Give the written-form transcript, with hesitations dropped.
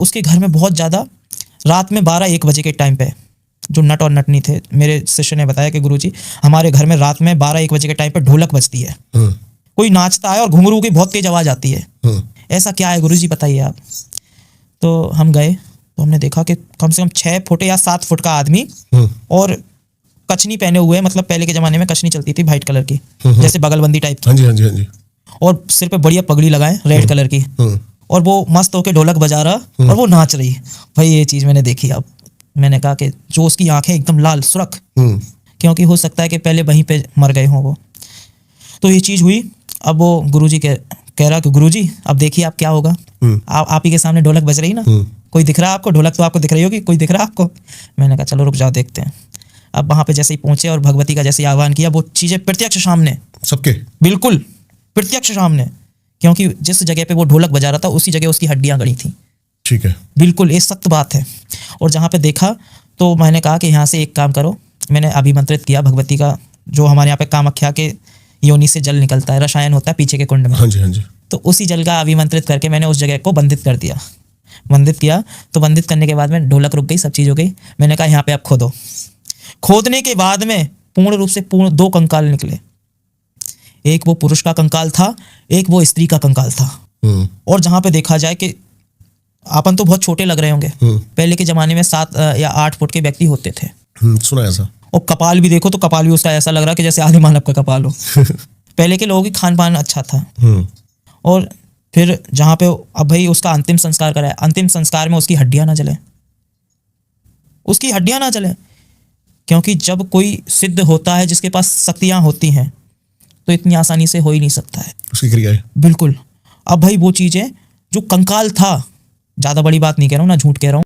उसके घर में बहुत ज़्यादा रात में 12-1 बजे के टाइम पे जो नट और नटनी थे, मेरे शिष्य ने बताया कि गुरुजी हमारे घर में रात में 12-1 बजे के टाइम पे ढोलक बजती है, कोई नाचता है और घुंघरू की बहुत तेज आवाज़ आती है, ऐसा क्या है गुरुजी बताइए आप। तो हम गए तो हमने देखा कि कम से कम 6 फुट या 7 फुट का आदमी और कचनी पहने हुए, मतलब पहले के ज़माने में कचनी चलती थी वाइट कलर की, जैसे बगलबंदी टाइप की, हाँ जी, और सिर पे बढ़िया पगड़ी लगाए रेड कलर की, और वो मस्त होके ढोलक बजा रहा और वो नाच रही। भाई ये चीज़ मैंने देखी। अब मैंने कहा कि जो उसकी आंखें एकदम लाल सुर्ख, क्योंकि हो सकता है कि पहले वहीं पे मर गए हों वो। तो ये चीज़ हुई। अब वो गुरुजी कह रहा कि गुरुजी अब देखिए आप क्या होगा, आप ही के सामने ढोलक बज रही ना, कोई दिख रहा है आपको? ढोलक तो आपको दिख रही होगी, कोई दिख रहा है आपको? मैंने कहा चलो रुक जाओ देखते हैं। अब वहाँ पे जैसे ही पहुँचे और भगवती का जैसे ही आह्वान किया, वो चीज़ें प्रत्यक्ष सामने, सबके बिल्कुल प्रत्यक्ष सामने, क्योंकि जिस जगह पे वो ढोलक बजा रहा था उसी जगह उसकी हड्डियाँ गड़ी थी। ठीक है, बिल्कुल ये सख्त बात है। और जहाँ पे देखा तो मैंने कहा कि यहाँ से एक काम करो, मैंने अभिमंत्रित किया भगवती का, जो हमारे यहाँ पे कामाख्या के योनि से जल निकलता है, रसायन होता है पीछे के कुंड में, हाँ जी, तो उसी जल का अभिमंत्रित करके मैंने उस जगह को बंधित कर दिया। बंधित किया तो बंधित करने के बाद में ढोलक रुक गई, सब चीज़ हो गई। मैंने कहा यहाँ पे आप खोदो। खोदने के बाद में पूर्ण रूप से 2 कंकाल निकले, एक वो पुरुष का कंकाल था, एक वो स्त्री का कंकाल था। और जहाँ पे देखा जाए कि आपन तो बहुत छोटे लग रहे होंगे, पहले के जमाने में 7 या 8 फुट के व्यक्ति होते थे, सुना ऐसा। और कपाल भी देखो तो कपाल भी उसका ऐसा लग रहा कि जैसे आदि मानव का कपाल हो। पहले के लोगों की खान पान अच्छा था। और फिर जहाँ पे अब भाई उसका अंतिम संस्कार कराया, अंतिम संस्कार में उसकी हड्डियां ना जले, उसकी हड्डियां ना जले, क्योंकि जब कोई सिद्ध होता है जिसके पास शक्तियां होती हैं तो इतनी आसानी से हो ही नहीं सकता है उसकी क्रिया है। बिल्कुल। अब भाई वो चीज़ें जो कंकाल था, ज़्यादा बड़ी बात नहीं कह रहा हूँ ना, झूठ कह रहा हूँ,